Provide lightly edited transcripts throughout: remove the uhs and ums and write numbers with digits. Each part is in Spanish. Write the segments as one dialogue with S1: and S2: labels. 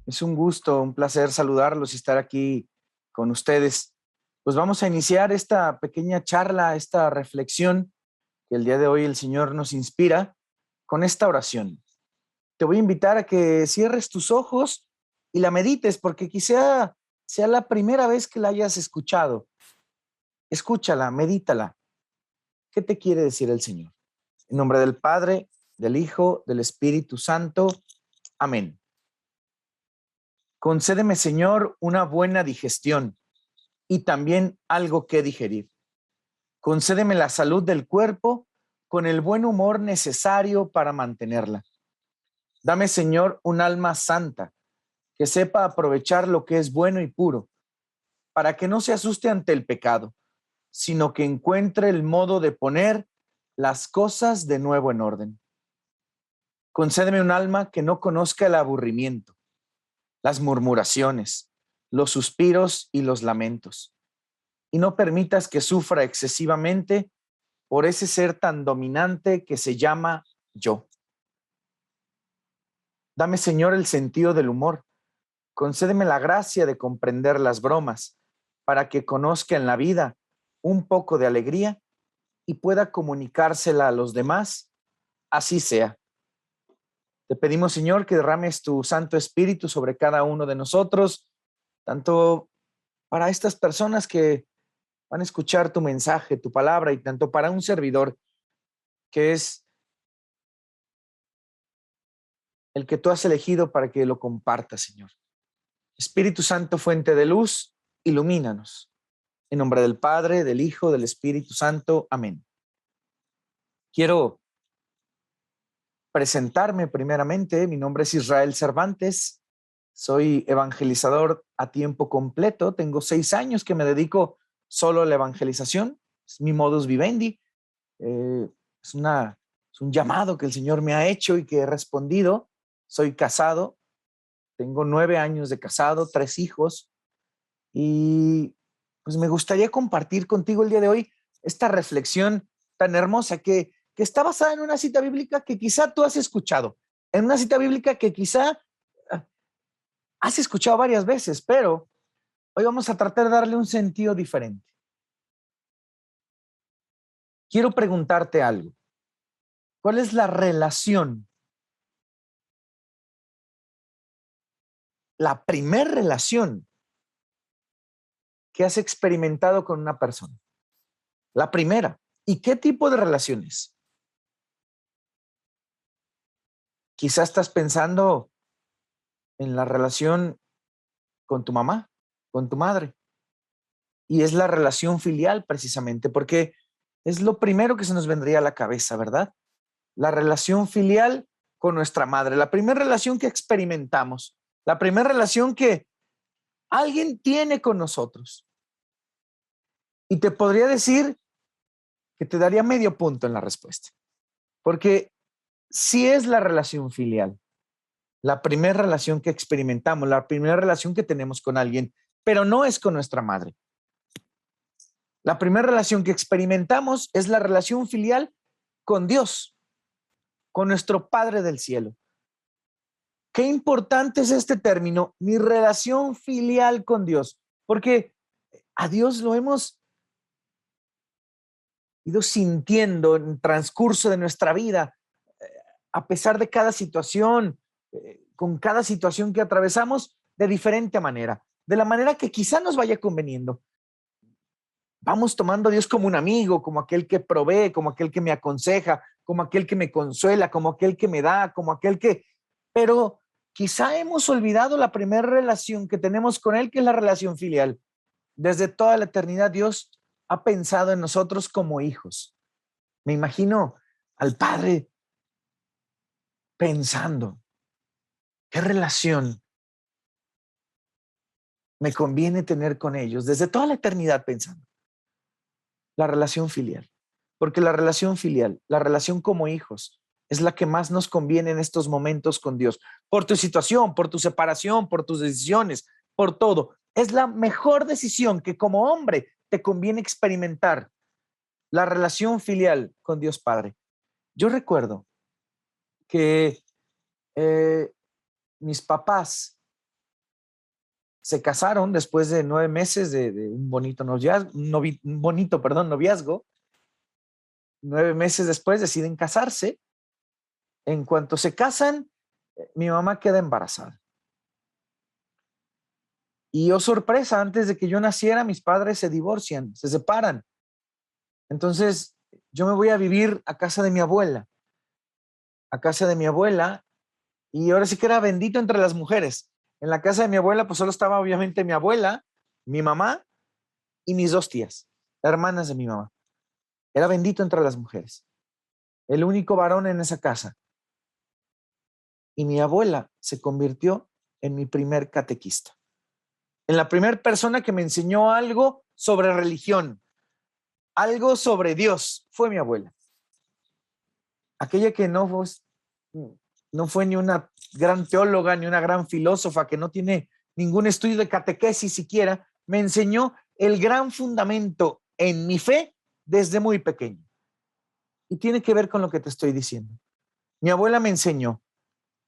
S1: Es un gusto, un placer saludarlos y estar aquí con ustedes. Pues vamos a iniciar esta pequeña charla, esta reflexión que el día de hoy el Señor nos inspira con esta oración. Te voy a invitar a que cierres tus ojos y la medites, porque quizá sea la primera vez que la hayas escuchado. Escúchala, medítala. ¿Qué te quiere decir el Señor? En nombre del Padre, del Hijo, del Espíritu Santo. Amén. Concédeme, Señor, una buena digestión y también algo que digerir. Concédeme la salud del cuerpo con el buen humor necesario para mantenerla. Dame, Señor, un alma santa que sepa aprovechar lo que es bueno y puro, para que no se asuste ante el pecado, sino que encuentre el modo de poner las cosas de nuevo en orden. Concédeme un alma que no conozca el aburrimiento, las murmuraciones, los suspiros y los lamentos, y no permitas que sufra excesivamente por ese ser tan dominante que se llama yo. Dame, Señor, el sentido del humor. Concédeme la gracia de comprender las bromas para que conozca en la vida un poco de alegría y pueda comunicársela a los demás. Así sea. Te pedimos, Señor, que derrames tu Santo Espíritu sobre cada uno de nosotros, tanto para estas personas que van a escuchar tu mensaje, tu palabra, y tanto para un servidor que es el que tú has elegido para que lo compartas, Señor. Espíritu Santo, fuente de luz, ilumínanos. En nombre del Padre, del Hijo, del Espíritu Santo. Amén. Quiero presentarme primeramente. Mi nombre es Israel Cervantes. Soy evangelizador a tiempo completo. Tengo 6 años que me dedico solo a la evangelización. Es mi modus vivendi. Eh, es, es un llamado que el Señor me ha hecho y que he respondido. Soy casado. Tengo 9 años de casado, 3 hijos. Y pues me gustaría compartir contigo el día de hoy esta reflexión tan hermosa que está basada en una cita bíblica que quizá tú has escuchado, en una cita bíblica que quizá ah, has escuchado varias veces, pero hoy vamos a tratar de darle un sentido diferente. Quiero preguntarte algo. ¿Cuál es la relación, la primer relación que has experimentado con una persona? La primera. ¿Y qué tipo de relaciones? Quizá estás pensando en la relación con tu mamá, con tu madre. Y es la relación filial precisamente, porque es lo primero que se nos vendría a la cabeza, ¿verdad? La relación filial con nuestra madre, la primera relación que experimentamos, la primera relación que alguien tiene con nosotros. Y te podría decir que te daría medio punto en la respuesta, porque si es la relación filial, la primera relación que experimentamos, la primera relación que tenemos con alguien, pero no es con nuestra madre. La primera relación que experimentamos es la relación filial con Dios, con nuestro Padre del cielo. Qué importante es este término, mi relación filial con Dios, porque a Dios lo hemos ido sintiendo en el transcurso de nuestra vida, a pesar de cada situación, con cada situación que atravesamos, de diferente manera, de la manera que quizá nos vaya conveniendo. Vamos tomando a Dios como un amigo, como aquel que provee, como aquel que me aconseja, como aquel que me consuela, como aquel que me da, como aquel que... Pero quizá hemos olvidado la primera relación que tenemos con Él, que es la relación filial. Desde toda la eternidad Dios ha pensado en nosotros como hijos. Me imagino al Padre pensando, ¿qué relación me conviene tener con ellos? Desde toda la eternidad pensando. La relación filial. Porque la relación filial, la relación como hijos, es la que más nos conviene en estos momentos con Dios. Por tu situación, por tu separación, por tus decisiones, por todo. Es la mejor decisión que como hombre te conviene experimentar. La relación filial con Dios Padre. Yo recuerdo que mis papás se casaron después de 9 meses de un bonito noviazgo, noviazgo. 9 meses después deciden casarse. En cuanto se casan, mi mamá queda embarazada. Y oh sorpresa, antes de que yo naciera, mis padres se divorcian, se separan. Entonces, yo me voy a vivir a casa de mi abuela, y ahora sí que era bendito entre las mujeres. En la casa de mi abuela, pues solo estaba obviamente mi abuela, mi mamá y mis 2 tías, hermanas de mi mamá. Era bendito entre las mujeres, el único varón en esa casa. Y mi abuela se convirtió en mi primer catequista, en la primera persona que me enseñó algo sobre religión, algo sobre Dios, fue mi abuela. Aquella que no fue ni una gran teóloga, ni una gran filósofa, que no tiene ningún estudio de catequesis siquiera, me enseñó el gran fundamento en mi fe desde muy pequeño. Y tiene que ver con lo que te estoy diciendo. Mi abuela me enseñó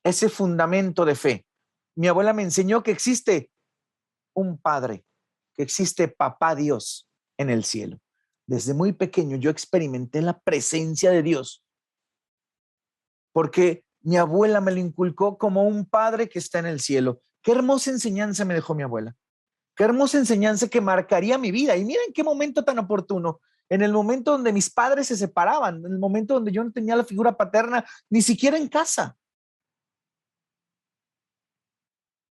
S1: ese fundamento de fe. Mi abuela me enseñó que existe un Padre, que existe Papá Dios en el cielo. Desde muy pequeño yo experimenté la presencia de Dios, porque mi abuela me lo inculcó como un Padre que está en el cielo. Qué hermosa enseñanza me dejó mi abuela. Qué hermosa enseñanza que marcaría mi vida. Y miren qué momento tan oportuno. En el momento donde mis padres se separaban, en el momento donde yo no tenía la figura paterna, ni siquiera en casa.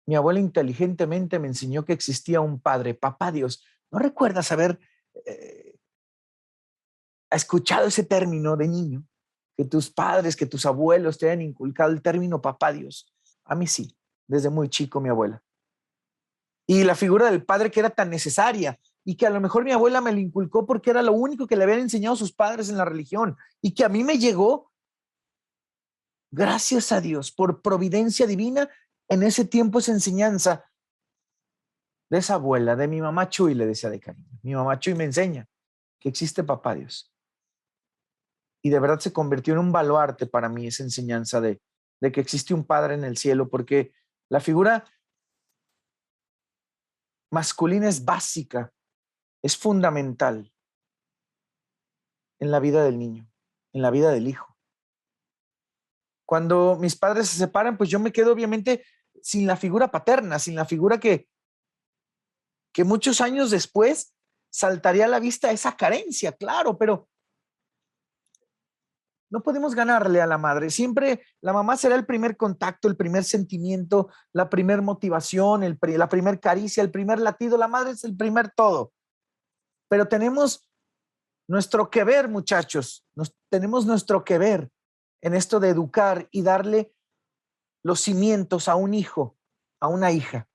S1: Mi abuela inteligentemente me enseñó que existía un Padre, Papá Dios. ¿No recuerdas haber eh, escuchado ese término de niño? Que tus padres, que tus abuelos te hayan inculcado el término Papá Dios. A mí sí, desde muy chico mi abuela. Y la figura del padre que era tan necesaria y que a lo mejor mi abuela me lo inculcó porque era lo único que le habían enseñado sus padres en la religión y que a mí me llegó, gracias a Dios, por providencia divina, en ese tiempo esa enseñanza de esa abuela, de mi mamá Chuy, le decía de cariño. Mi mamá Chuy me enseña que existe Papá Dios. Y de verdad se convirtió en un baluarte para mí esa enseñanza de que existe un Padre en el cielo, porque la figura masculina es básica, es fundamental en la vida del niño, en la vida del hijo. Cuando mis padres se separan, pues yo me quedo obviamente sin la figura paterna, sin la figura que muchos años después saltaría a la vista esa carencia, claro, pero no podemos ganarle a la madre. Siempre la mamá será el primer contacto, el primer sentimiento, la primer motivación, la primer caricia, el primer latido. La madre es el primer todo. Pero tenemos nuestro que ver, muchachos. Tenemos nuestro que ver en esto de educar y darle los cimientos a un hijo, a una hija.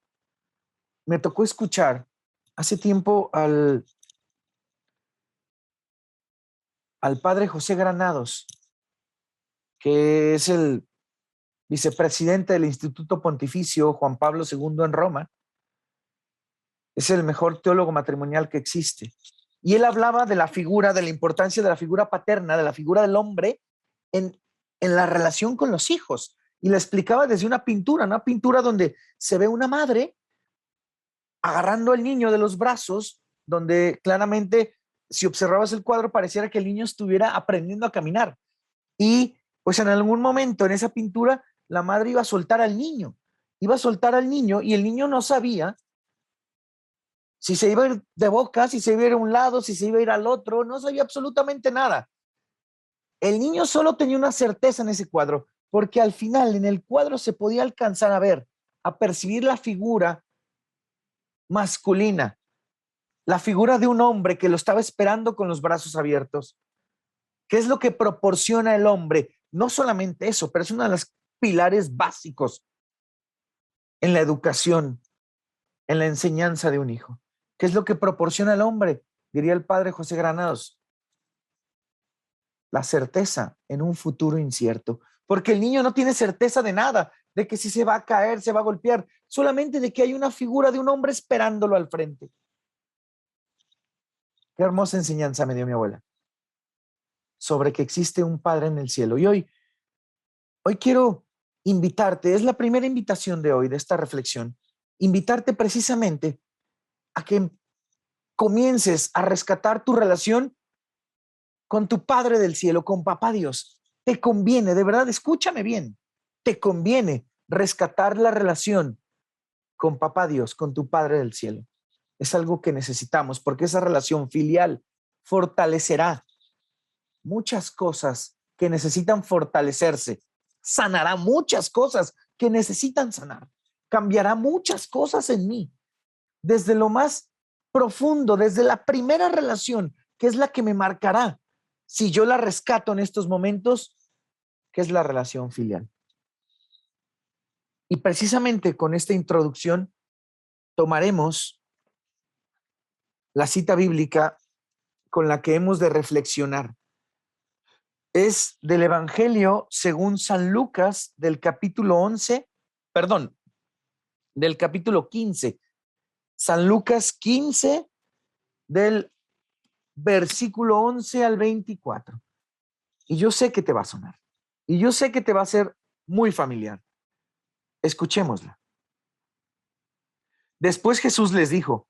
S1: Me tocó escuchar hace tiempo al padre José Granados, que es el vicepresidente del Instituto Pontificio Juan Pablo II en Roma. Es el mejor teólogo matrimonial que existe. Y él hablaba de la figura, de la importancia de la figura paterna, de la figura del hombre en la relación con los hijos. Y la explicaba desde una pintura donde se ve una madre agarrando al niño de los brazos, donde claramente, si observabas el cuadro, pareciera que el niño estuviera aprendiendo a caminar. Y pues en algún momento en esa pintura, la madre iba a soltar al niño. Iba a soltar al niño y el niño no sabía si se iba a ir de boca, si se iba a ir a un lado, si se iba a ir al otro, no sabía absolutamente nada. El niño solo tenía una certeza en ese cuadro, porque al final en el cuadro se podía alcanzar a ver, a percibir la figura masculina, la figura de un hombre que lo estaba esperando con los brazos abiertos. ¿Qué es lo que proporciona el hombre? No solamente eso, pero es uno de los pilares básicos en la educación, en la enseñanza de un hijo. ¿Qué es lo que proporciona el hombre? Diría el padre José Granados. La certeza en un futuro incierto. Porque el niño no tiene certeza de nada, de que si se va a caer, se va a golpear, solamente de que hay una figura de un hombre esperándolo al frente. Qué hermosa enseñanza me dio mi abuela sobre que existe un Padre en el cielo. Y hoy quiero invitarte, es la primera invitación de hoy, de esta reflexión, invitarte precisamente a que comiences a rescatar tu relación con tu Padre del cielo, con Papá Dios. Te conviene, de verdad, escúchame bien, te conviene rescatar la relación con Papá Dios, con tu Padre del cielo. Es algo que necesitamos porque esa relación filial fortalecerá muchas cosas que necesitan fortalecerse, sanará muchas cosas que necesitan sanar, cambiará muchas cosas en mí, desde lo más profundo, desde la primera relación, que es la que me marcará, si yo la rescato en estos momentos, que es la relación filial. Y precisamente con esta introducción tomaremos la cita bíblica con la que hemos de reflexionar. Es del Evangelio según San Lucas del capítulo 11, perdón, del capítulo 15. San Lucas 15 del versículo 11 al 24. Y yo sé que te va a sonar. Y yo sé que te va a ser muy familiar. Escuchémosla. Después Jesús les dijo,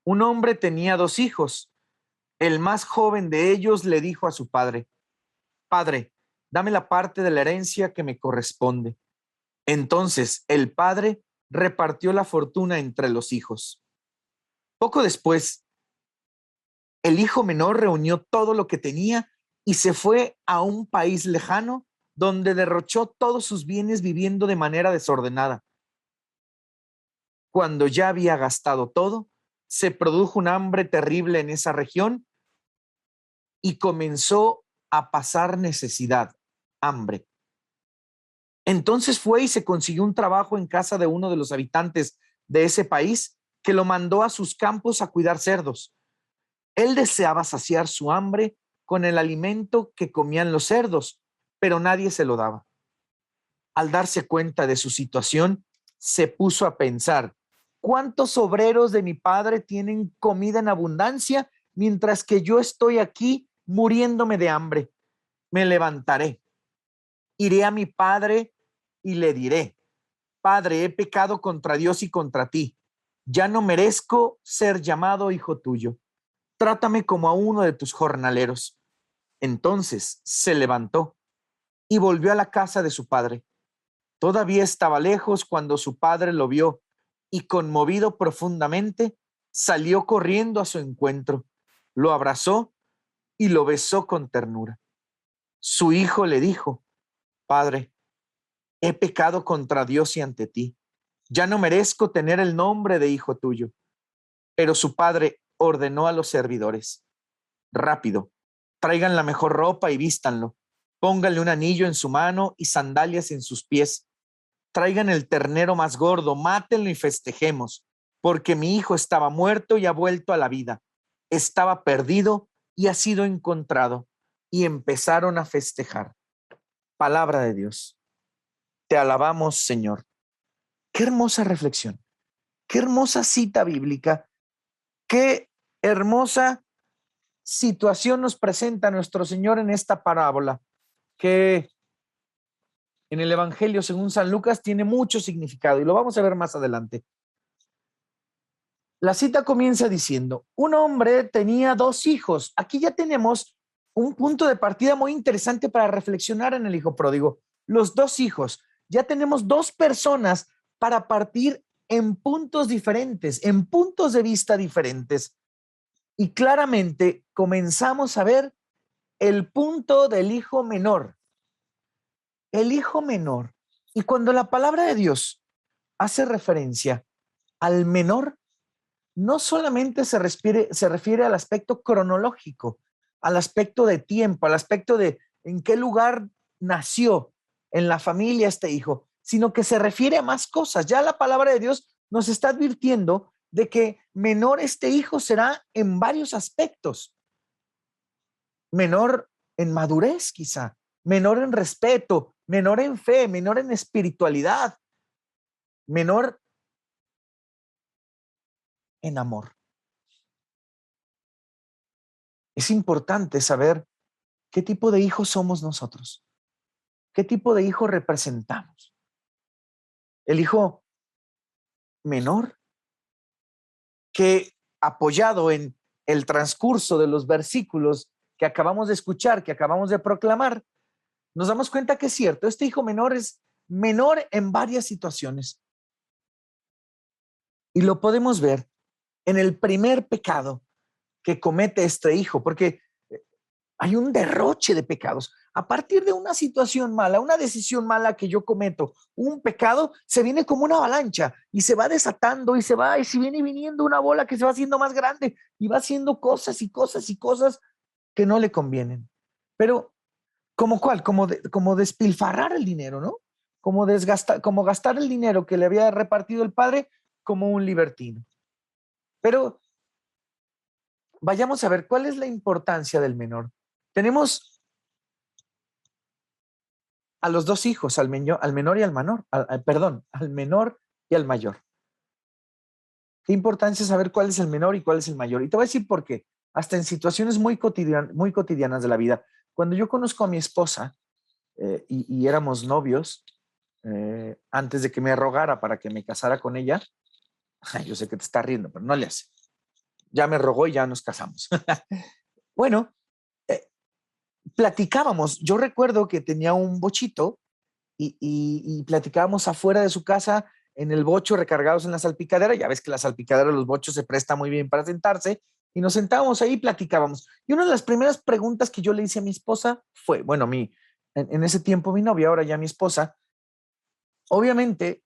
S1: un hombre tenía 2 hijos. El más joven de ellos le dijo a su padre, Padre, dame la parte de la herencia que me corresponde. Entonces el padre repartió la fortuna entre los hijos. Poco después, el hijo menor reunió todo lo que tenía y se fue a un país lejano donde derrochó todos sus bienes viviendo de manera desordenada. Cuando ya había gastado todo, se produjo un hambre terrible en esa región y comenzó a pasar necesidad, hambre. Entonces fue y se consiguió un trabajo en casa de uno de los habitantes de ese país que lo mandó a sus campos a cuidar cerdos. Él deseaba saciar su hambre con el alimento que comían los cerdos, pero nadie se lo daba. Al darse cuenta de su situación, se puso a pensar, ¿cuántos obreros de mi padre tienen comida en abundancia mientras que yo estoy aquí muriéndome de hambre? Me levantaré, iré a mi padre y le diré, Padre, he pecado contra Dios y contra ti. Ya no merezco ser llamado hijo tuyo. Trátame como a uno de tus jornaleros. Entonces se levantó y volvió a la casa de su padre. Todavía estaba lejos cuando su padre lo vio y, conmovido profundamente, salió corriendo a su encuentro, lo abrazó y lo besó con ternura. Su hijo le dijo, Padre, he pecado contra Dios y ante ti. Ya no merezco tener el nombre de hijo tuyo. Pero su padre ordenó a los servidores, rápido, traigan la mejor ropa y vístanlo. Pónganle un anillo en su mano y sandalias en sus pies. Traigan el ternero más gordo, mátenlo y festejemos, porque mi hijo estaba muerto y ha vuelto a la vida. Estaba perdido y ha sido encontrado. Y empezaron a festejar. Palabra de Dios. Te alabamos, Señor. Qué hermosa reflexión, qué hermosa cita bíblica, qué hermosa situación nos presenta nuestro Señor en esta parábola, que en el Evangelio según San Lucas tiene mucho significado y lo vamos a ver más adelante. La cita comienza diciendo, un hombre tenía 2 hijos. Aquí ya tenemos un punto de partida muy interesante para reflexionar en el hijo pródigo. Los 2 hijos. Ya tenemos 2 personas para partir en puntos diferentes, en puntos de vista diferentes. Y claramente comenzamos a ver el punto del hijo menor. El hijo menor. Y cuando la palabra de Dios hace referencia al menor, no solamente se refiere al aspecto cronológico, al aspecto de tiempo, al aspecto de en qué lugar nació en la familia este hijo, sino que se refiere a más cosas. Ya la palabra de Dios nos está advirtiendo de que menor este hijo será en varios aspectos. Menor en madurez quizá, menor en respeto, menor en fe, menor en espiritualidad, menor en amor. Es importante saber qué tipo de hijos somos nosotros, qué tipo de hijo representamos. El hijo menor que, apoyado en el transcurso de los versículos que acabamos de escuchar, que acabamos de proclamar, nos damos cuenta que es cierto, este hijo menor es menor en varias situaciones. Y lo podemos ver en el primer pecado que comete este hijo, porque hay un derroche de pecados. A partir de una situación mala, una decisión mala que yo cometo, un pecado, se viene como una avalancha y se va desatando y se va, y se viene viniendo una bola que se va haciendo más grande y va haciendo cosas y cosas y cosas que no le convienen. Pero, ¿como cuál? Como despilfarrar el dinero, ¿no? Como gastar el dinero que le había repartido el padre como un libertino. Pero vayamos a ver cuál es la importancia del menor. Tenemos a los dos hijos, al menor y al menor, perdón, al menor y al mayor. Qué importancia saber cuál es el menor y cuál es el mayor. Y te voy a decir por qué. Hasta en situaciones muy cotidianas de la vida. Cuando yo conozco a mi esposa y éramos novios, antes de que me rogara para que me casara con ella, yo sé que te está riendo, pero no le hace. Ya me rogó y ya nos casamos. Bueno, platicábamos. Yo recuerdo que tenía un bochito y platicábamos afuera de su casa en el bocho recargados en la salpicadera. Ya ves que la salpicadera de los bochos se presta muy bien para sentarse y nos sentábamos ahí y platicábamos. Y una de las primeras preguntas que yo le hice a mi esposa fue, bueno, en ese tiempo mi novia, ahora ya mi esposa, obviamente,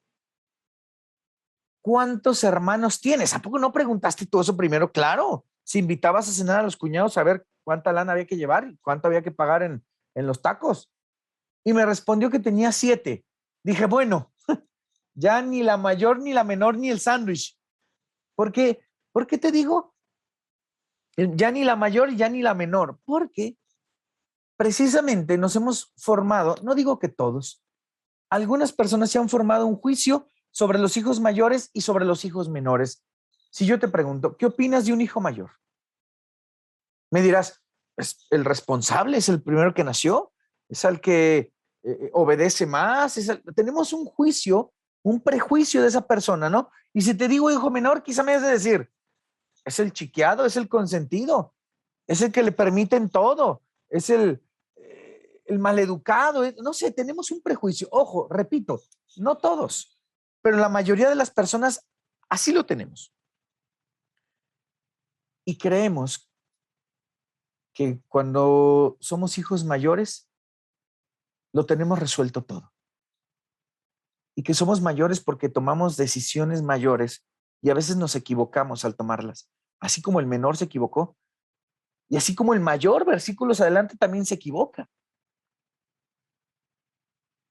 S1: ¿cuántos hermanos tienes? ¿A poco no preguntaste tú eso primero? Claro, si invitabas a cenar a los cuñados a ver cuánta lana había que llevar y cuánto había que pagar en los tacos. Y me respondió que tenía 7. Dije, bueno, ya ni la mayor, ni la menor, ni el sándwich. ¿Por qué te digo? Ya ni la mayor, ya ni la menor. Porque precisamente nos hemos formado, no digo que todos, algunas personas se han formado un juicio sobre los hijos mayores y sobre los hijos menores. Si yo te pregunto, ¿qué opinas de un hijo mayor? Me dirás, es el responsable, es el primero que nació, es el que obedece más, tenemos un juicio, un prejuicio de esa persona, ¿no? Y si te digo hijo menor, quizá me has de decir, es el chiqueado, es el consentido, es el que le permiten todo, es el maleducado, no sé, tenemos un prejuicio. Ojo, repito, no todos, pero la mayoría de las personas así lo tenemos. Y creemos que cuando somos hijos mayores, lo tenemos resuelto todo. Y que somos mayores porque tomamos decisiones mayores y a veces nos equivocamos al tomarlas. Así como el menor se equivocó y así como el mayor, versículos adelante, también se equivoca.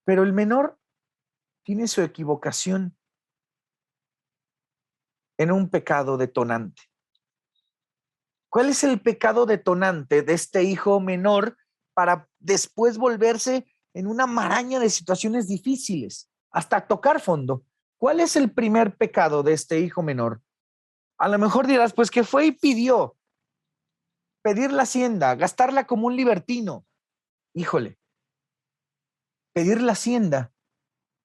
S1: Pero el menor tiene su equivocación en un pecado detonante. ¿Cuál es el pecado detonante de este hijo menor para después volverse en una maraña de situaciones difíciles, hasta tocar fondo? ¿Cuál es el primer pecado de este hijo menor? A lo mejor dirás, pues que fue y pidió, pedir la hacienda, gastarla como un libertino. Híjole, pedir la hacienda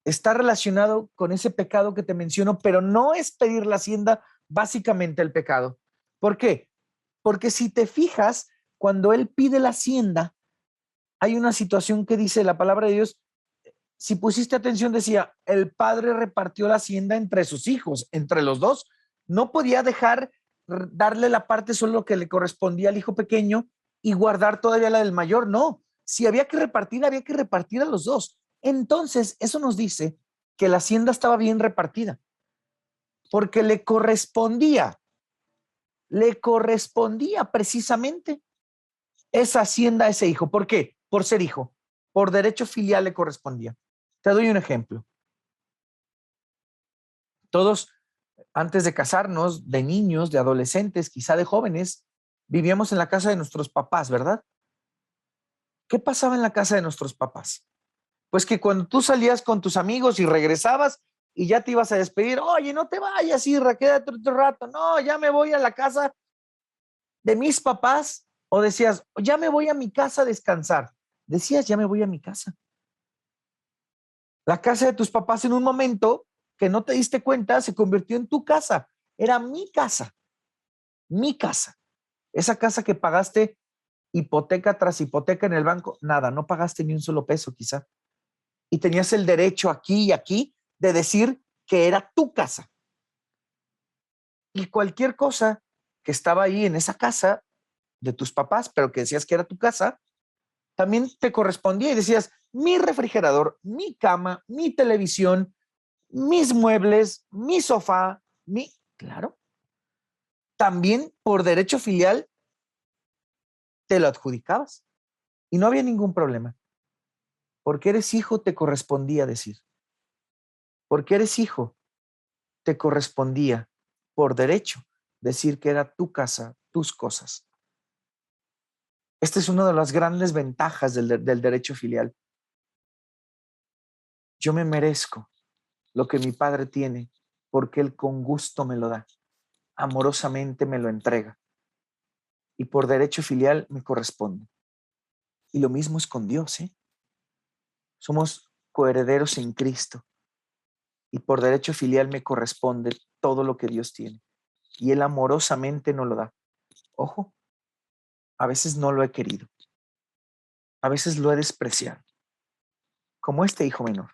S1: está relacionado con ese pecado que te menciono, pero no es pedir la hacienda básicamente el pecado. ¿Por qué? Porque si te fijas, cuando él pide la hacienda, hay una situación que dice la palabra de Dios, si pusiste atención, decía, el padre repartió la hacienda entre sus hijos, entre los dos. No podía dejar darle la parte solo que le correspondía al hijo pequeño y guardar todavía la del mayor. No, si había que repartir a los dos. Entonces, eso nos dice que la hacienda estaba bien repartida, porque le correspondía precisamente esa hacienda a ese hijo. ¿Por qué? Por ser hijo. Por derecho filial le correspondía. Te doy un ejemplo. Todos, antes de casarnos, de niños, de adolescentes, quizá de jóvenes, vivíamos en la casa de nuestros papás, ¿verdad? ¿Qué pasaba en la casa de nuestros papás? Pues que cuando tú salías con tus amigos y regresabas y ya te ibas a despedir, oye, no te vayas, Irra, quédate otro rato. No, ya me voy a la casa de mis papás. O decías, ya me voy a mi casa a descansar. Decías, ya me voy a mi casa. La casa de tus papás en un momento que no te diste cuenta se convirtió en tu casa. Era mi casa, mi casa. Esa casa que pagaste hipoteca tras hipoteca en el banco, nada, no pagaste ni un solo peso quizá. Y tenías el derecho aquí y aquí de decir que era tu casa. Y cualquier cosa que estaba ahí en esa casa de tus papás, pero que decías que era tu casa, también te correspondía y decías, mi refrigerador, mi cama, mi televisión, mis muebles, mi sofá, Claro, también por derecho filial te lo adjudicabas y no había ningún problema. Porque eres hijo te correspondía decir. Porque eres hijo te correspondía por derecho decir que era tu casa, tus cosas. Esta es una de las grandes ventajas del derecho filial. Yo me merezco lo que mi padre tiene porque él con gusto me lo da, amorosamente me lo entrega y por derecho filial me corresponde. Y lo mismo es con Dios, ¿eh? Somos coherederos en Cristo y por derecho filial me corresponde todo lo que Dios tiene y él amorosamente nos lo da. Ojo, a veces no lo he querido, a veces lo he despreciado, como este hijo menor.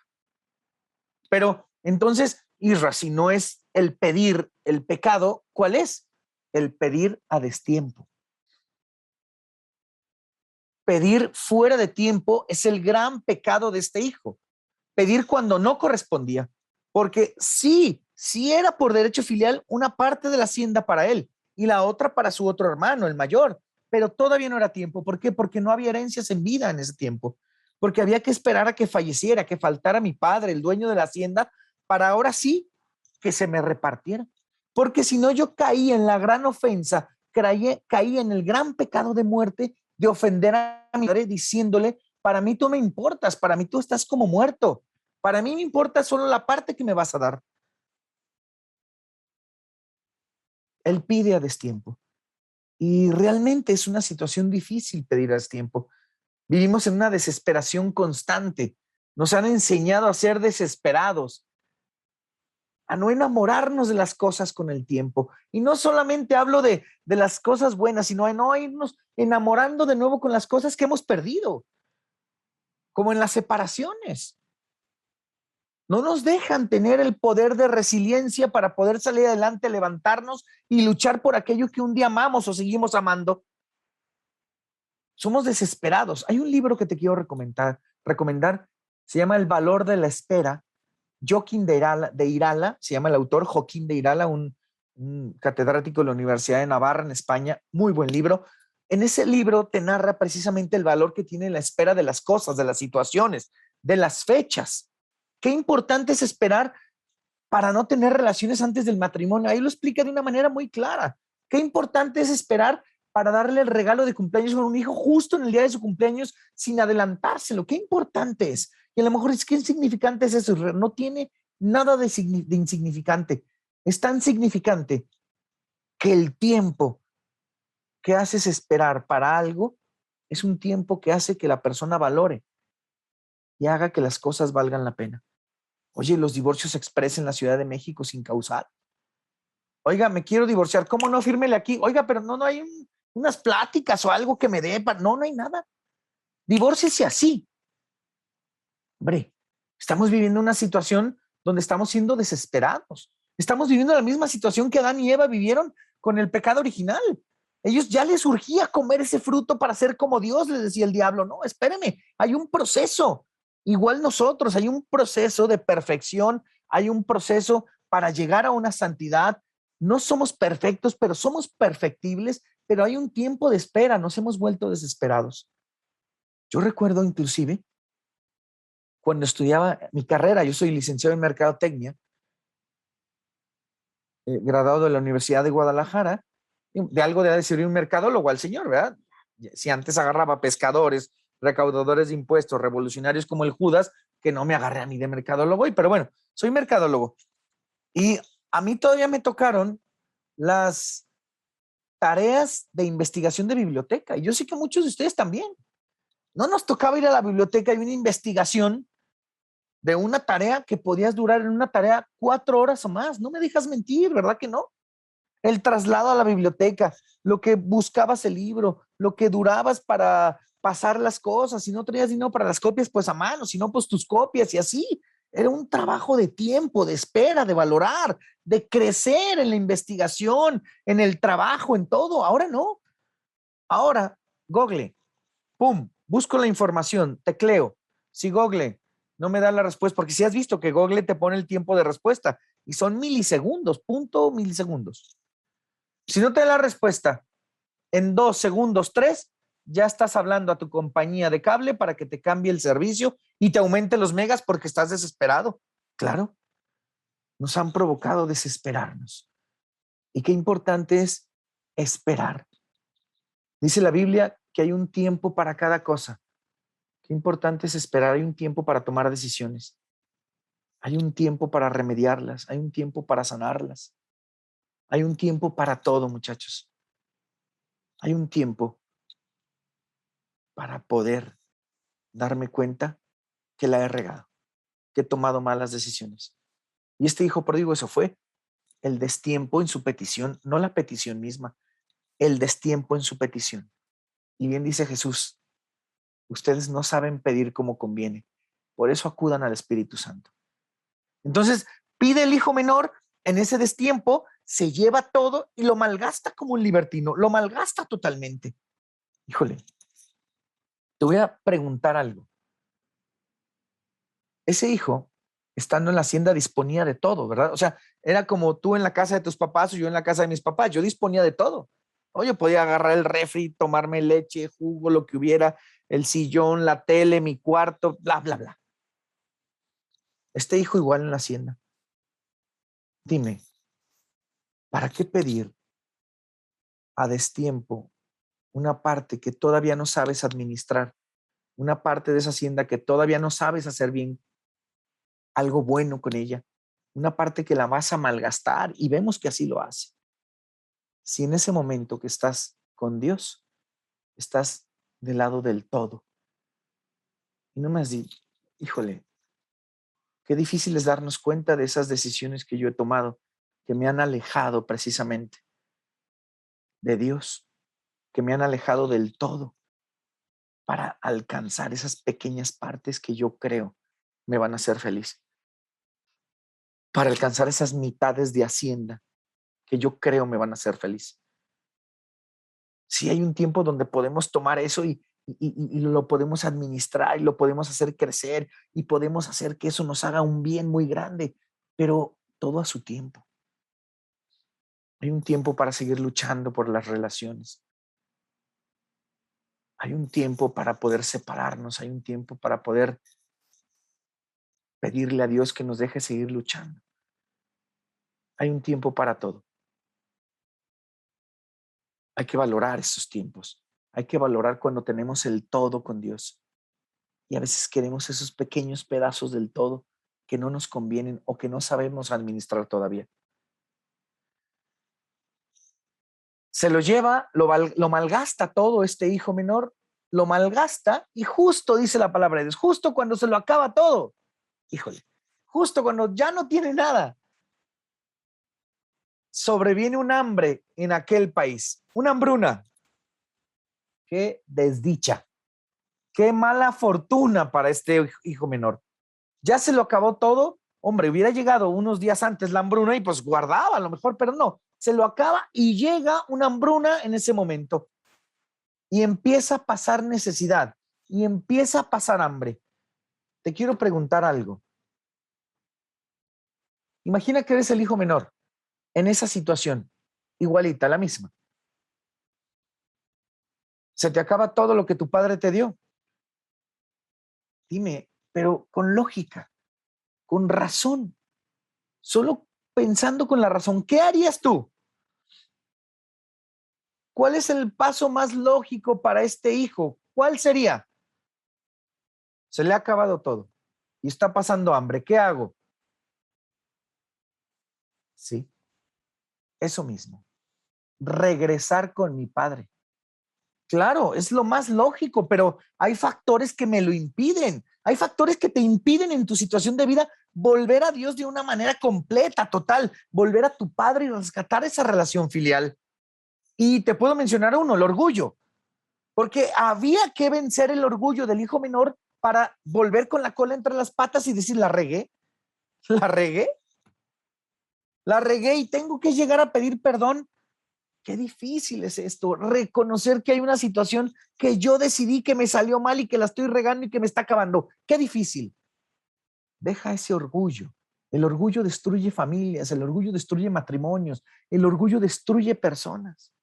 S1: Pero entonces, Isra, si no es el pedir el pecado, ¿cuál es? El pedir a destiempo. Pedir fuera de tiempo es el gran pecado de este hijo. Pedir cuando no correspondía. Porque sí era por derecho filial una parte de la hacienda para él y la otra para su otro hermano, el mayor. Pero todavía no era tiempo. ¿Por qué? Porque no había herencias en vida en ese tiempo. Porque había que esperar a que falleciera, que faltara mi padre, el dueño de la hacienda, para ahora sí que se me repartiera. Porque si no, yo caí en la gran ofensa, caí en el gran pecado de muerte de ofender a mi padre diciéndole, para mí tú me importas, para mí tú estás como muerto, para mí me importa solo la parte que me vas a dar. Él pide a destiempo y realmente es una situación difícil pedir a destiempo. Vivimos en una desesperación constante. Nos han enseñado a ser desesperados, a no enamorarnos de las cosas con el tiempo. Y no solamente hablo de las cosas buenas, sino de no irnos enamorando de nuevo con las cosas que hemos perdido, como en las separaciones. No nos dejan tener el poder de resiliencia para poder salir adelante, levantarnos y luchar por aquello que un día amamos o seguimos amando. Somos desesperados. Hay un libro que te quiero recomendar. Se llama El valor de la espera. Joaquín de Irala, se llama el autor, Joaquín de Irala, un catedrático de la Universidad de Navarra en España. Muy buen libro. En ese libro te narra precisamente el valor que tiene la espera de las cosas, de las situaciones, de las fechas. Qué importante es esperar para no tener relaciones antes del matrimonio. Ahí lo explica de una manera muy clara. Qué importante es esperar para darle el regalo de cumpleaños a un hijo justo en el día de su cumpleaños sin adelantárselo. Qué importante es. Y a lo mejor es que insignificante es eso. No tiene nada de insignificante. Es tan significante que el tiempo que haces esperar para algo es un tiempo que hace que la persona valore y haga que las cosas valgan la pena. Oye, los divorcios express en la Ciudad de México sin causal. Oiga, me quiero divorciar. ¿Cómo no? Fírmele aquí. Oiga, pero no hay unas pláticas o algo que me dé. No hay nada. Divórciese así. Hombre, estamos viviendo una situación donde estamos siendo desesperados. Estamos viviendo la misma situación que Adán y Eva vivieron con el pecado original. Ellos ya les urgía comer ese fruto para ser como Dios, les decía el diablo. No, espéreme, hay un proceso. Igual nosotros, hay un proceso de perfección, hay un proceso para llegar a una santidad. No somos perfectos, pero somos perfectibles, pero hay un tiempo de espera, nos hemos vuelto desesperados. Yo recuerdo inclusive cuando estudiaba mi carrera, yo soy licenciado en Mercadotecnia, graduado de la Universidad de Guadalajara, de algo de servir un mercadólogo al señor, ¿verdad? Si antes agarraba pescadores, recaudadores de impuestos, revolucionarios como el Judas, que no me agarré a mí de mercadólogo hoy, pero bueno, soy mercadólogo. Y a mí todavía me tocaron las tareas de investigación de biblioteca. Y yo sé que muchos de ustedes también. No nos tocaba ir a la biblioteca y una investigación de una tarea que podías durar en una tarea 4 horas o más. No me dejas mentir, ¿verdad que no? El traslado a la biblioteca, lo que buscabas el libro, lo que durabas para pasar las cosas. Si no tenías dinero para las copias, pues a mano, si no, pues tus copias y así. Era un trabajo de tiempo, de espera, de valorar, de crecer en la investigación, en el trabajo, en todo. Ahora no. Ahora, Google, pum, busco la información, tecleo. Si Google no me da la respuesta, porque si has visto que Google te pone el tiempo de respuesta y son milisegundos, punto milisegundos. Si no te da la respuesta en 2 segundos, 3, ya estás hablando a tu compañía de cable para que te cambie el servicio y te aumente los megas porque estás desesperado. Claro, nos han provocado desesperarnos. Y qué importante es esperar. Dice la Biblia que hay un tiempo para cada cosa. Qué importante es esperar. Hay un tiempo para tomar decisiones. Hay un tiempo para remediarlas. Hay un tiempo para sanarlas. Hay un tiempo para todo, muchachos. Hay un tiempo para poder darme cuenta que la he regado, que he tomado malas decisiones. Y este hijo pródigo, eso fue el destiempo en su petición, no la petición misma, el destiempo en su petición. Y bien dice Jesús, ustedes no saben pedir como conviene, por eso acudan al Espíritu Santo. Entonces, pide el hijo menor en ese destiempo, se lleva todo y lo malgasta como un libertino, lo malgasta totalmente. Híjole, te voy a preguntar algo. Ese hijo, estando en la hacienda, disponía de todo, ¿verdad? O sea, era como tú en la casa de tus papás o yo en la casa de mis papás. Yo disponía de todo. Oye, podía agarrar el refri, tomarme leche, jugo, lo que hubiera, el sillón, la tele, mi cuarto, bla, bla, bla. Este hijo igual en la hacienda. Dime, ¿para qué pedir a destiempo una parte que todavía no sabes administrar? Una parte de esa hacienda que todavía no sabes hacer bien algo bueno con ella, una parte que la vas a malgastar y vemos que así lo hace. Si en ese momento que estás con Dios, estás del lado del todo. Y no me has dicho, híjole, qué difícil es darnos cuenta de esas decisiones que yo he tomado, que me han alejado precisamente de Dios, que me han alejado del todo para alcanzar esas pequeñas partes que yo creo me van a hacer feliz, para alcanzar esas mitades de hacienda que yo creo me van a hacer feliz. Sí hay un tiempo donde podemos tomar eso y lo podemos administrar y lo podemos hacer crecer y podemos hacer que eso nos haga un bien muy grande, pero todo a su tiempo. Hay un tiempo para seguir luchando por las relaciones. Hay un tiempo para poder separarnos, hay un tiempo para poder pedirle a Dios que nos deje seguir luchando. Hay un tiempo para todo. Hay que valorar esos tiempos. Hay que valorar cuando tenemos el todo con Dios. Y a veces queremos esos pequeños pedazos del todo que no nos convienen o que no sabemos administrar todavía. Se lo lleva, lo malgasta todo este hijo menor, lo malgasta y justo dice la palabra de Dios, justo cuando se lo acaba todo, híjole, justo cuando ya no tiene nada, sobreviene un hambre en aquel país, una hambruna. Qué desdicha, qué mala fortuna para este hijo menor. Ya se lo acabó todo, hombre, hubiera llegado unos días antes la hambruna y pues guardaba a lo mejor, pero no, se lo acaba y llega una hambruna en ese momento y empieza a pasar necesidad y empieza a pasar hambre. Te quiero preguntar algo. Imagina que eres el hijo menor en esa situación, igualita, la misma. Se te acaba todo lo que tu padre te dio. Dime, pero con lógica, con razón, solo pensando con la razón, ¿qué harías tú? ¿Cuál es el paso más lógico para este hijo? ¿Cuál sería? Se le ha acabado todo y está pasando hambre. ¿Qué hago? Sí, eso mismo. Regresar con mi padre. Claro, es lo más lógico, pero hay factores que me lo impiden. Hay factores que te impiden en tu situación de vida volver a Dios de una manera completa, total, volver a tu Padre y rescatar esa relación filial. Y te puedo mencionar uno, el orgullo, porque había que vencer el orgullo del hijo menor para volver con la cola entre las patas y decir, la regué, la regué, la regué y tengo que llegar a pedir perdón. Qué difícil es esto, reconocer que hay una situación que yo decidí que me salió mal y que la estoy regando y que me está acabando. Qué difícil. Deja ese orgullo. El orgullo destruye familias, el orgullo destruye matrimonios, el orgullo destruye personas.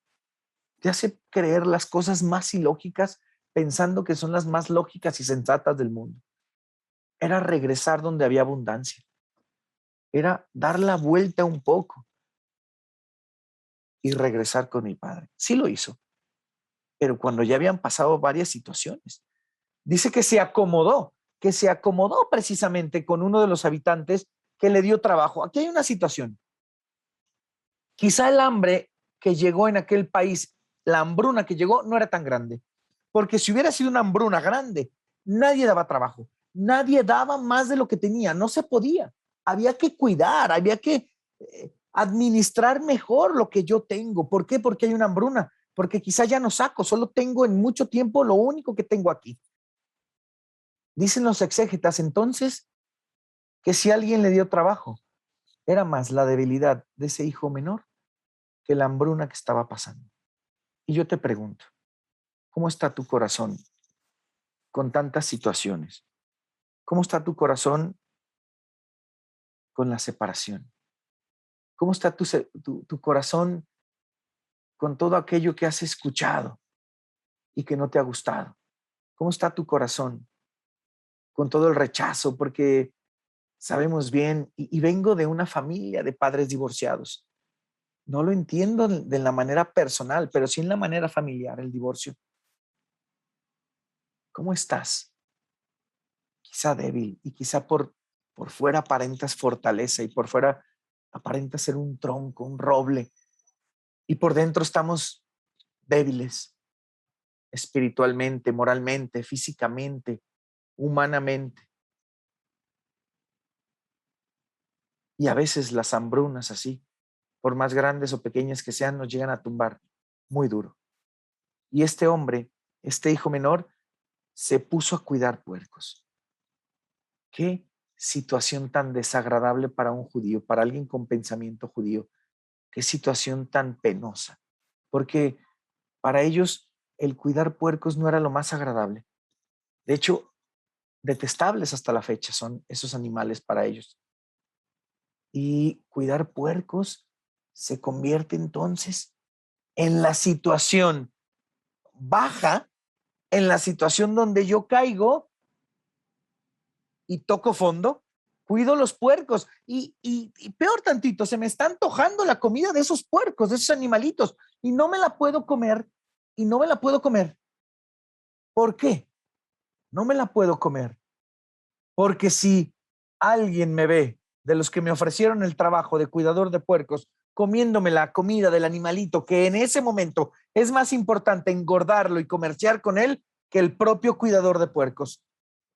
S1: Te hace creer las cosas más ilógicas pensando que son las más lógicas y sensatas del mundo. Era regresar donde había abundancia. Era dar la vuelta un poco y regresar con mi padre. Sí lo hizo, pero cuando ya habían pasado varias situaciones. Dice que se acomodó precisamente con uno de los habitantes que le dio trabajo. Aquí hay una situación. Quizá el hambre que llegó en aquel país, la hambruna que llegó, no era tan grande. Porque si hubiera sido una hambruna grande, nadie daba trabajo, nadie daba más de lo que tenía, no se podía. Había que cuidar, había que administrar mejor lo que yo tengo. ¿Por qué? Porque hay una hambruna, porque quizá ya no saco, solo tengo en mucho tiempo lo único que tengo aquí. Dicen los exégetas entonces que si alguien le dio trabajo, era más la debilidad de ese hijo menor que la hambruna que estaba pasando. Y yo te pregunto, ¿cómo está tu corazón con tantas situaciones? ¿Cómo está tu corazón con la separación? ¿Cómo está tu corazón con todo aquello que has escuchado y que no te ha gustado? ¿Cómo está tu corazón con todo el rechazo? Porque sabemos bien, y vengo de una familia de padres divorciados. No lo entiendo de la manera personal, pero sí en la manera familiar, el divorcio. ¿Cómo estás? Quizá débil y quizá por fuera aparentas fortaleza y por fuera aparentas ser un tronco, un roble, y por dentro estamos débiles espiritualmente, moralmente, físicamente, humanamente. Y a veces las hambrunas así, por más grandes o pequeñas que sean, nos llegan a tumbar muy duro. Y este hombre, este hijo menor, se puso a cuidar puercos. Qué situación tan desagradable para un judío, para alguien con pensamiento judío. Qué situación tan penosa. Porque para ellos el cuidar puercos no era lo más agradable. De hecho, detestables hasta la fecha son esos animales para ellos. Y cuidar puercos se convierte entonces en la situación baja, en la situación donde yo caigo y toco fondo, cuido los puercos y peor tantito, se me está antojando la comida de esos puercos, de esos animalitos, y no me la puedo comer, y no me la puedo comer. ¿Por qué? No me la puedo comer. Porque si alguien me ve de los que me ofrecieron el trabajo de cuidador de puercos, comiéndome la comida del animalito, que en ese momento es más importante engordarlo y comerciar con él que el propio cuidador de puercos.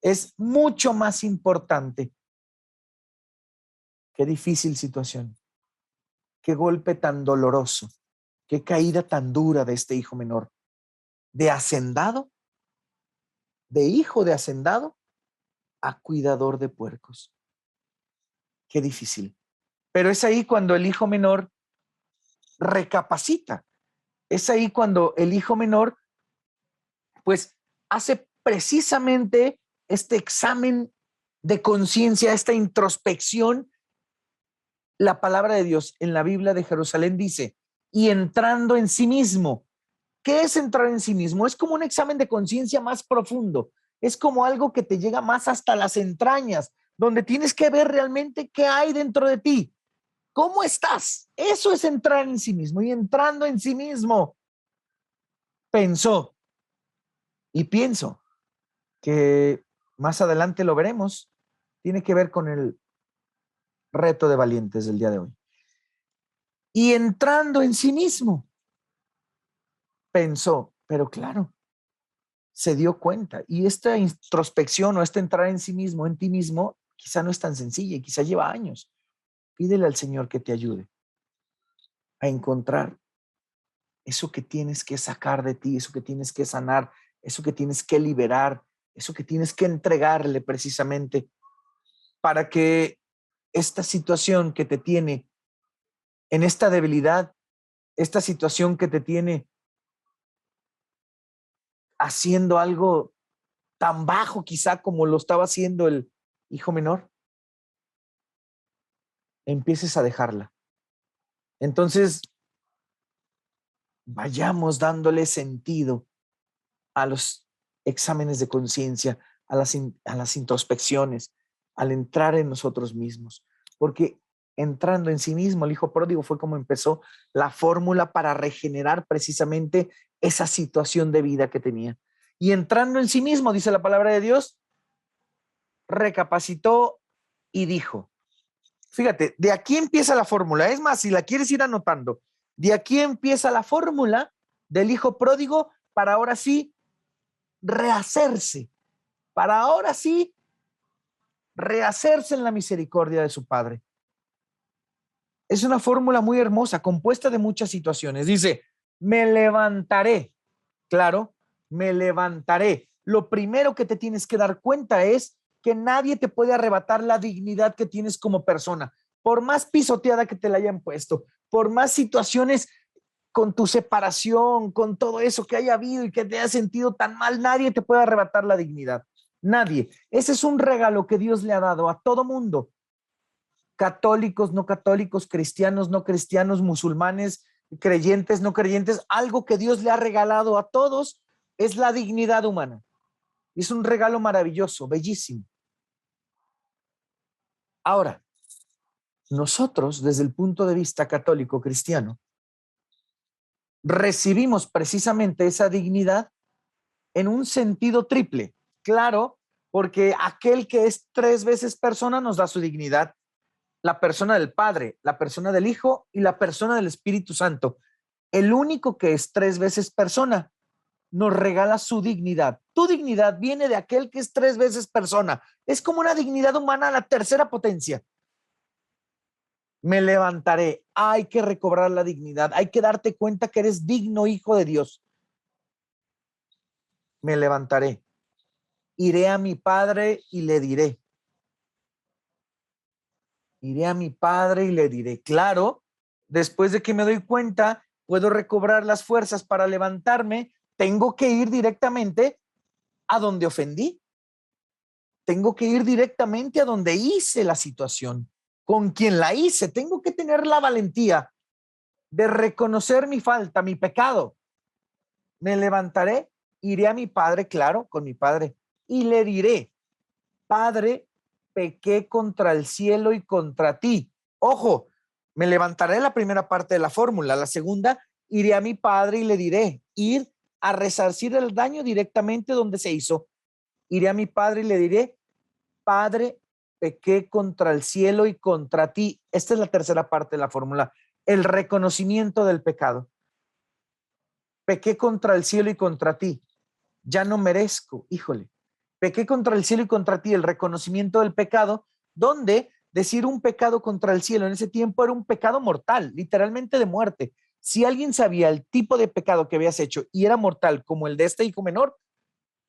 S1: Es mucho más importante. Qué difícil situación, qué golpe tan doloroso, qué caída tan dura de este hijo menor, de hacendado, de hijo de hacendado a cuidador de puercos. Qué difícil. Pero es ahí cuando el hijo menor recapacita. Es ahí cuando el hijo menor, pues, hace precisamente este examen de conciencia, esta introspección. La palabra de Dios en la Biblia de Jerusalén dice, y entrando en sí mismo. ¿Qué es entrar en sí mismo? Es como un examen de conciencia más profundo. Es como algo que te llega más hasta las entrañas, donde tienes que ver realmente qué hay dentro de ti. ¿Cómo estás? Eso es entrar en sí mismo. Y entrando en sí mismo, pensó y pienso que más adelante lo veremos, tiene que ver con el reto de valientes del día de hoy. Y entrando en sí mismo, pensó, pero claro, se dio cuenta. Y esta introspección o este entrar en sí mismo, en ti mismo, quizá no es tan sencilla y quizá lleva años. Pídele al Señor que te ayude a encontrar eso que tienes que sacar de ti, eso que tienes que sanar, eso que tienes que liberar, eso que tienes que entregarle precisamente para que esta situación que te tiene en esta debilidad, esta situación que te tiene haciendo algo tan bajo quizá como lo estaba haciendo el hijo menor, empieces a dejarla. Entonces, vayamos dándole sentido a los exámenes de conciencia, a las introspecciones, al entrar en nosotros mismos. Porque entrando en sí mismo, el hijo pródigo fue como empezó la fórmula para regenerar precisamente esa situación de vida que tenía. Y entrando en sí mismo, dice la palabra de Dios, recapacitó y dijo, fíjate, de aquí empieza la fórmula. Es más, si la quieres ir anotando, de aquí empieza la fórmula del hijo pródigo para ahora sí rehacerse, para ahora sí rehacerse en la misericordia de su Padre. Es una fórmula muy hermosa, compuesta de muchas situaciones. Dice, me levantaré. Claro, me levantaré. Lo primero que te tienes que dar cuenta es que nadie te puede arrebatar la dignidad que tienes como persona, por más pisoteada que te la hayan puesto, por más situaciones con tu separación, con todo eso que haya habido y que te haya sentido tan mal, nadie te puede arrebatar la dignidad. Nadie. Ese es un regalo que Dios le ha dado a todo mundo. Católicos, cristianos, no cristianos, musulmanes, creyentes, no creyentes. Algo que Dios le ha regalado a todos es la dignidad humana. Es un regalo maravilloso, bellísimo. Ahora, nosotros, desde el punto de vista católico cristiano, recibimos precisamente esa dignidad en un sentido triple. Claro, porque aquel que es 3 veces persona nos da su dignidad. La persona del Padre, la persona del Hijo y la persona del Espíritu Santo. El único que es 3 veces persona nos regala su dignidad. Tu dignidad viene de aquel que es 3 veces persona. Es como una dignidad humana a la tercera potencia. Me levantaré. Hay que recobrar la dignidad. Hay que darte cuenta que eres digno hijo de Dios. Me levantaré. Iré a mi padre y le diré. Iré a mi padre y le diré. Claro, después de que me doy cuenta, puedo recobrar las fuerzas para levantarme. Tengo que ir directamente a donde ofendí. Tengo que ir directamente a donde hice la situación, con quien la hice. Tengo que tener la valentía de reconocer mi falta, mi pecado. Me levantaré, iré a mi padre, claro, con mi padre, y le diré, Padre, pequé contra el cielo y contra ti. Ojo, me levantaré la primera parte de la fórmula. La segunda, iré a mi padre y le diré, ir a resarcir el daño directamente donde se hizo. Iré a mi padre y le diré, Padre, pequé contra el cielo y contra ti. Esta es la tercera parte de la fórmula, el reconocimiento del pecado. Pequé contra el cielo y contra ti. Ya no merezco, híjole. Pequé contra el cielo y contra ti, el reconocimiento del pecado, donde decir un pecado contra el cielo en ese tiempo era un pecado mortal, literalmente de muerte. Si alguien sabía el tipo de pecado que habías hecho y era mortal, como el de este hijo menor,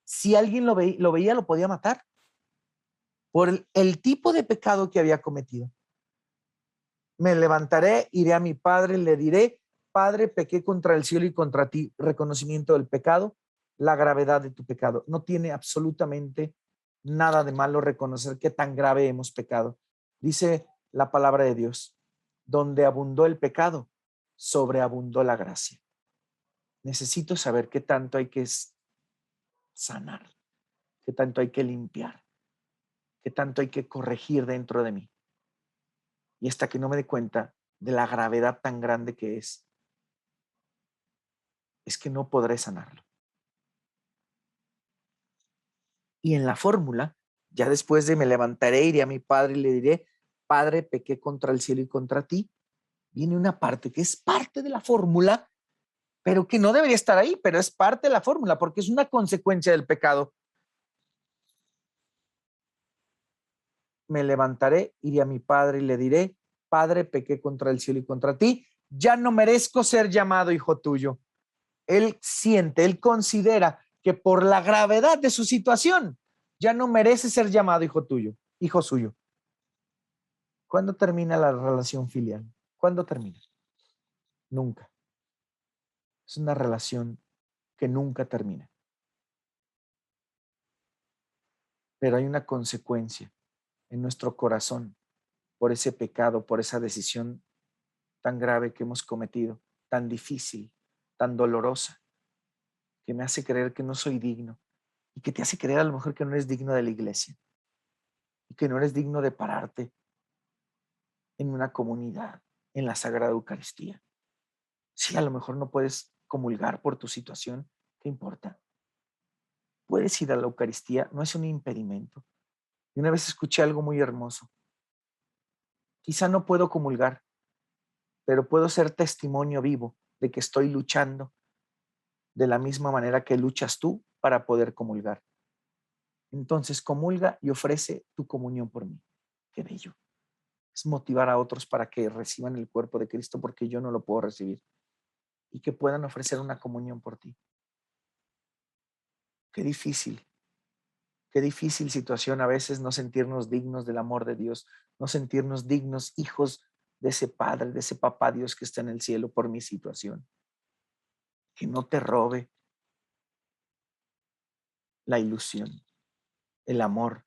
S1: si alguien lo veía, lo podía matar por el tipo de pecado que había cometido. Me levantaré, iré a mi padre, le diré, Padre, pequé contra el cielo y contra ti. Reconocimiento del pecado, la gravedad de tu pecado. No tiene absolutamente nada de malo reconocer qué tan grave hemos pecado. Dice la palabra de Dios, donde abundó el pecado, sobreabundó la gracia. Necesito saber qué tanto hay que sanar, qué tanto hay que limpiar, qué tanto hay que corregir dentro de mí. Y hasta que no me dé cuenta de la gravedad tan grande que es que no podré sanarlo. Y en la fórmula, ya después de me levantaré, iré a mi padre y le diré, Padre, pequé contra el cielo y contra ti, viene una parte que es parte de la fórmula, pero que no debería estar ahí, pero es parte de la fórmula porque es una consecuencia del pecado. Me levantaré, iré a mi padre y le diré: Padre, pequé contra el cielo y contra ti, ya no merezco ser llamado hijo tuyo. Él siente, él considera que por la gravedad de su situación ya no merece ser llamado hijo tuyo, hijo suyo. ¿Cuándo termina la relación filial? ¿Cuándo termina? Nunca. Es una relación que nunca termina. Pero hay una consecuencia en nuestro corazón por ese pecado, por esa decisión tan grave que hemos cometido, tan difícil, tan dolorosa, que me hace creer que no soy digno y que te hace creer a lo mejor que no eres digno de la iglesia y que no eres digno de pararte en una comunidad, en la Sagrada Eucaristía. Si a lo mejor no puedes comulgar por tu situación, ¿qué importa? Puedes ir a la Eucaristía, no es un impedimento. Y una vez escuché algo muy hermoso. Quizá no puedo comulgar, pero puedo ser testimonio vivo de que estoy luchando de la misma manera que luchas tú para poder comulgar. Entonces, comulga y ofrece tu comunión por mí. Qué bello. Es motivar a otros para que reciban el cuerpo de Cristo porque yo no lo puedo recibir y que puedan ofrecer una comunión por ti. Qué difícil. Qué difícil situación a veces no sentirnos dignos del amor de Dios, no sentirnos dignos hijos de ese Padre, de ese Papá Dios que está en el cielo por mi situación. Que no te robe la ilusión, el amor,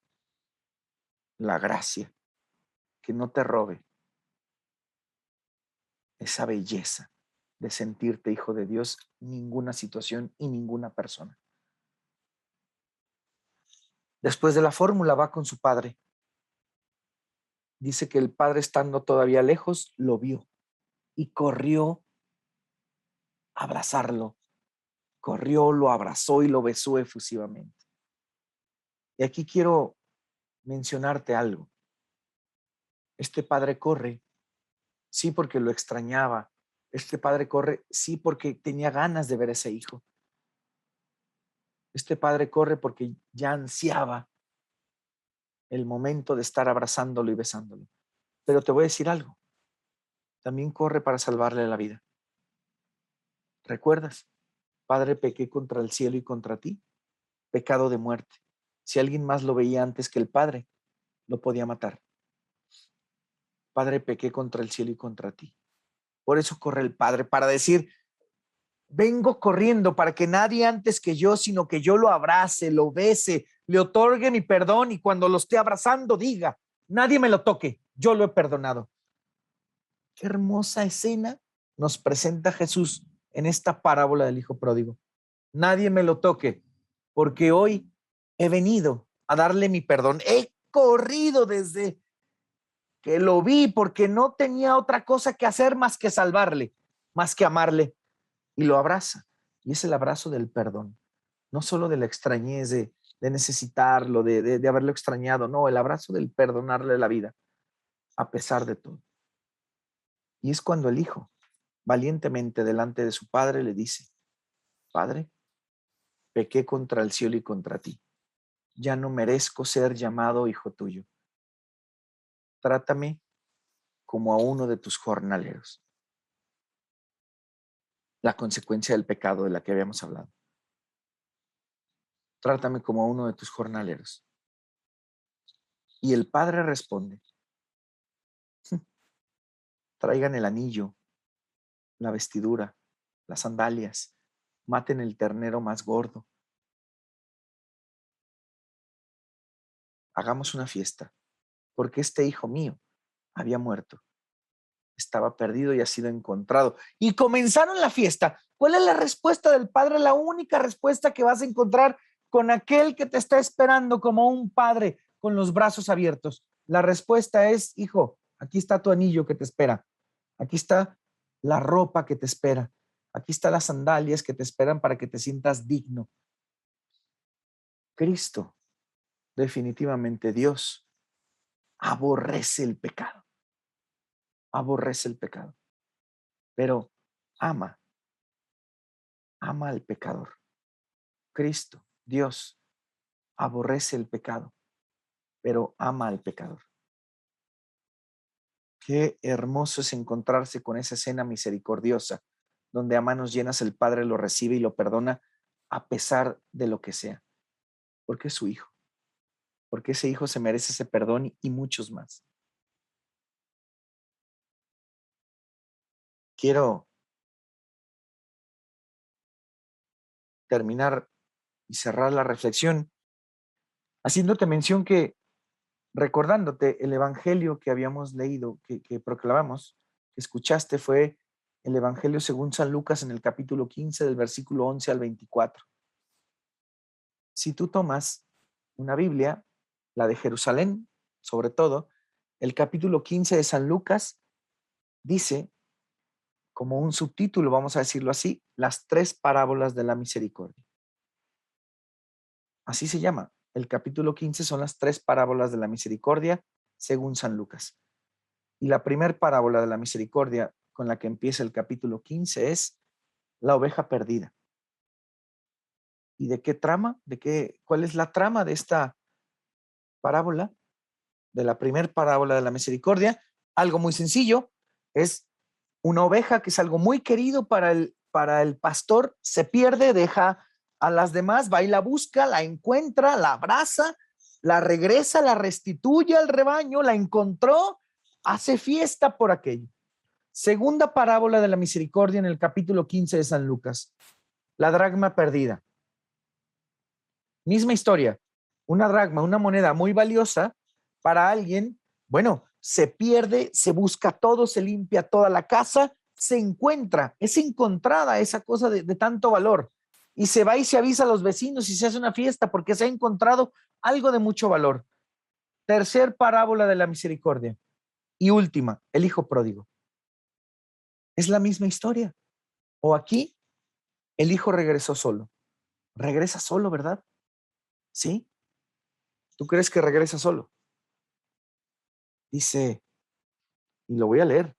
S1: la gracia, que no te robe esa belleza de sentirte hijo de Dios, ninguna situación y ninguna persona. Después de la fórmula va con su padre. Dice que el padre, estando todavía lejos, lo vio y corrió a abrazarlo. Corrió, lo abrazó y lo besó efusivamente. Y aquí quiero mencionarte algo. Este padre corre, sí, porque lo extrañaba. Este padre corre, sí, porque tenía ganas de ver a ese hijo. Este padre corre porque ya ansiaba el momento de estar abrazándolo y besándolo. Pero te voy a decir algo. También corre para salvarle la vida. ¿Recuerdas? Padre, pequé contra el cielo y contra ti. Pecado de muerte. Si alguien más lo veía antes que el padre, lo podía matar. Padre, pequé contra el cielo y contra ti. Por eso corre el padre, para decir: vengo corriendo para que nadie antes que yo, sino que yo lo abrace, lo bese, le otorgue mi perdón y cuando lo esté abrazando diga: nadie me lo toque, yo lo he perdonado. Qué hermosa escena nos presenta Jesús en esta parábola del hijo pródigo. Nadie me lo toque, porque hoy he venido a darle mi perdón. He corrido desde que lo vi porque no tenía otra cosa que hacer más que salvarle, más que amarle, y lo abraza. Y es el abrazo del perdón, no solo de la extrañez, de necesitarlo, de haberlo extrañado, no, el abrazo del perdonarle la vida, a pesar de todo. Y es cuando el hijo, valientemente delante de su padre, le dice: Padre, pequé contra el cielo y contra ti. Ya no merezco ser llamado hijo tuyo. Trátame como a uno de tus jornaleros. La consecuencia del pecado de la que habíamos hablado. Trátame como a uno de tus jornaleros. Y el padre responde: traigan el anillo, la vestidura, las sandalias, maten el ternero más gordo, hagamos una fiesta, porque este hijo mío había muerto, estaba perdido y ha sido encontrado. Y comenzaron la fiesta. ¿Cuál es la respuesta del padre? La única respuesta que vas a encontrar con aquel que te está esperando como un padre con los brazos abiertos. La respuesta es: hijo, aquí está tu anillo que te espera. Aquí está la ropa que te espera. Aquí están las sandalias que te esperan para que te sientas digno. Cristo, definitivamente Dios, aborrece el pecado. Aborrece el pecado. Pero ama ama al pecador. Cristo, Dios, aborrece el pecado, pero ama al pecador. Qué hermoso es encontrarse con esa escena misericordiosa, donde a manos llenas el Padre lo recibe y lo perdona a pesar de lo que sea, porque es su hijo, porque ese hijo se merece ese perdón y muchos más. Quiero terminar y cerrar la reflexión haciéndote mención que, recordándote el evangelio que habíamos leído, que proclamamos, que escuchaste, fue el evangelio según San Lucas en el capítulo 15 del versículo 11 al 24. Si tú tomas una Biblia, la de Jerusalén, sobre todo, el capítulo 15 de San Lucas dice, como un subtítulo, vamos a decirlo así, las tres parábolas de la misericordia. Así se llama. El capítulo 15 son las tres parábolas de la misericordia según San Lucas. Y la primera parábola de la misericordia con la que empieza el capítulo 15 es la oveja perdida. ¿Y de qué trama? ¿Cuál es la trama de esta parábola? De la primera parábola de la misericordia, algo muy sencillo, es una oveja que es algo muy querido para el pastor, se pierde, deja a las demás, va y la busca, la encuentra, la abraza, la regresa, la restituye al rebaño, la encontró, hace fiesta por aquello. Segunda parábola de la misericordia en el capítulo 15 de San Lucas, la dracma perdida. Misma historia, una dracma, una moneda muy valiosa para alguien, bueno, se pierde, se busca todo, se limpia toda la casa, se encuentra, es encontrada esa cosa de tanto valor y se va y se avisa a los vecinos y se hace una fiesta porque se ha encontrado algo de mucho valor. Tercer parábola de la misericordia y última, el hijo pródigo. Es la misma historia. O aquí, el hijo regresó solo. Regresa solo, ¿verdad? ¿Sí? ¿Tú crees que regresa solo? Dice, y lo voy a leer.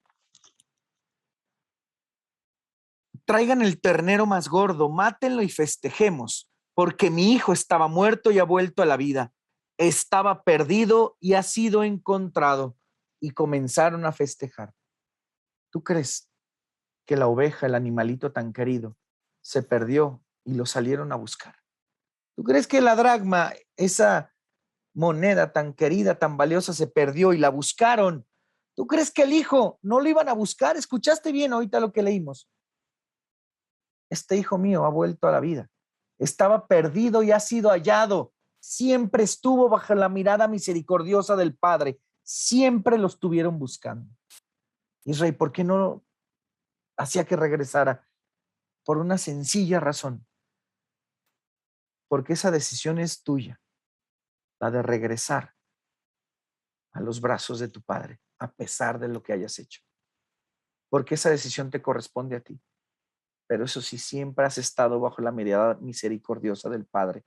S1: Traigan el ternero más gordo, mátenlo y festejemos, porque mi hijo estaba muerto y ha vuelto a la vida. Estaba perdido y ha sido encontrado. Y comenzaron a festejar. ¿Tú crees que la oveja, el animalito tan querido, se perdió y lo salieron a buscar? ¿Tú crees que la dracma, esa moneda tan querida, tan valiosa, se perdió y la buscaron? ¿Tú crees que el hijo no lo iban a buscar? ¿Escuchaste bien ahorita lo que leímos? Este hijo mío ha vuelto a la vida. Estaba perdido y ha sido hallado. Siempre estuvo bajo la mirada misericordiosa del Padre. Siempre lo estuvieron buscando. Israel, ¿por qué no hacía que regresara? Por una sencilla razón. Porque esa decisión es tuya, la de regresar a los brazos de tu Padre, a pesar de lo que hayas hecho. Porque esa decisión te corresponde a ti. Pero eso sí, siempre has estado bajo la mirada misericordiosa del Padre.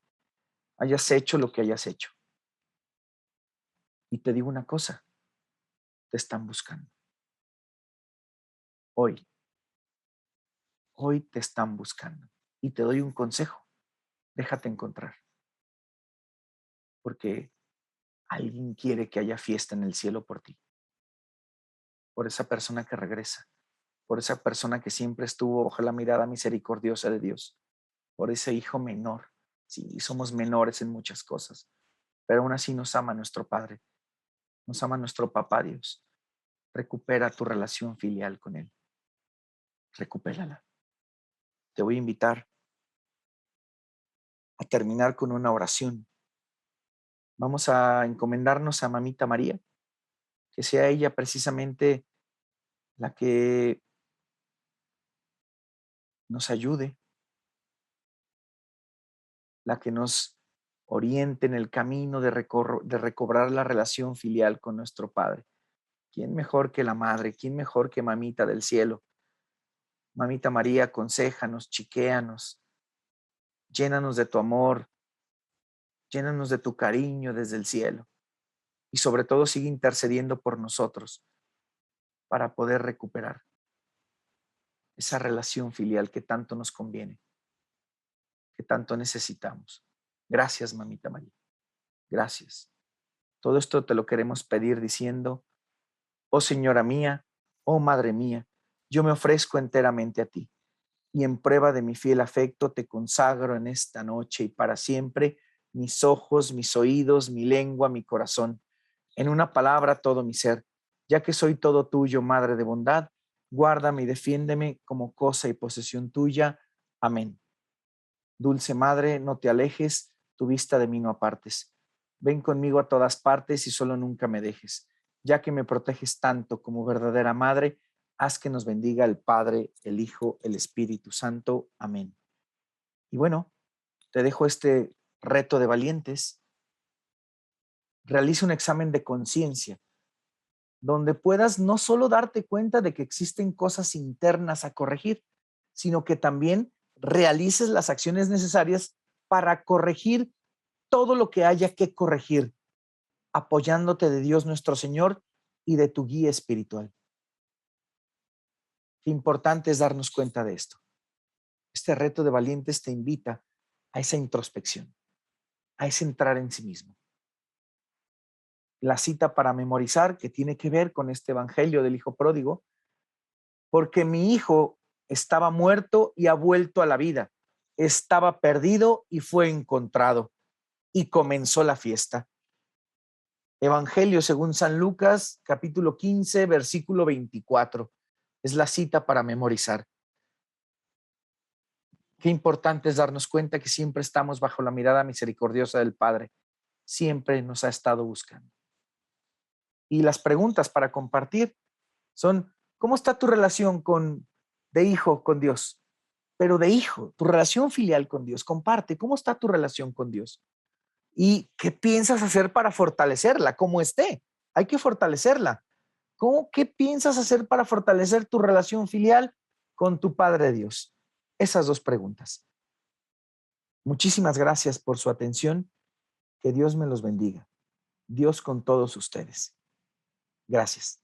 S1: Hayas hecho lo que hayas hecho. Y te digo una cosa, te están buscando. Hoy, hoy te están buscando. Y te doy un consejo, déjate encontrar. Porque alguien quiere que haya fiesta en el cielo por ti. Por esa persona que regresa. Por esa persona que siempre estuvo bajo la mirada misericordiosa de Dios. Por ese hijo menor. Sí, somos menores en muchas cosas. Pero aún así nos ama nuestro Padre. Nos ama nuestro Papá Dios. Recupera tu relación filial con Él. Recupérala. Te voy a invitar a terminar con una oración. Vamos a encomendarnos a Mamita María, que sea ella precisamente la que nos ayude, la que nos oriente en el camino de recobrar la relación filial con nuestro Padre. ¿Quién mejor que la Madre? ¿Quién mejor que Mamita del cielo? Mamita María, aconséjanos, chiquéanos, llénanos de tu amor, llénanos de tu cariño desde el cielo y sobre todo sigue intercediendo por nosotros para poder recuperar esa relación filial que tanto nos conviene. que tanto necesitamos. Gracias, mamita María. Gracias. Todo esto te lo queremos pedir diciendo, oh Señora mía, oh Madre mía, yo me ofrezco enteramente a ti y en prueba de mi fiel afecto te consagro en esta noche y para siempre mis ojos, mis oídos, mi lengua, mi corazón, en una palabra todo mi ser, ya que soy todo tuyo, Madre de bondad, guárdame y defiéndeme como cosa y posesión tuya. Amén. Dulce Madre, no te alejes, tu vista de mí no apartes. Ven conmigo a todas partes y solo nunca me dejes. Ya que me proteges tanto como verdadera Madre, haz que nos bendiga el Padre, el Hijo, el Espíritu Santo. Amén. Y bueno, te dejo este reto de valientes. Realiza un examen de conciencia donde puedas no solo darte cuenta de que existen cosas internas a corregir, sino que también realices las acciones necesarias para corregir todo lo que haya que corregir, apoyándote de Dios nuestro Señor y de tu guía espiritual. Qué importante es darnos cuenta de esto. Este reto de valientes te invita a esa introspección, a ese entrar en sí mismo. La cita para memorizar que tiene que ver con este evangelio del hijo pródigo, porque mi hijo estaba muerto y ha vuelto a la vida, estaba perdido y fue encontrado, y comenzó la fiesta. Evangelio según San Lucas, capítulo 15, versículo 24. Es la cita para memorizar. Qué importante es darnos cuenta que siempre estamos bajo la mirada misericordiosa del Padre. Siempre nos ha estado buscando. Y las preguntas para compartir son, ¿cómo está tu relación de hijo con Dios? Pero de hijo, tu relación filial con Dios. Comparte, ¿cómo está tu relación con Dios? ¿Y qué piensas hacer para fortalecerla? ¿Cómo esté? Hay que fortalecerla. ¿Qué piensas hacer para fortalecer tu relación filial con tu Padre Dios? Esas dos preguntas. Muchísimas gracias por su atención. Que Dios me los bendiga. Dios con todos ustedes. Gracias.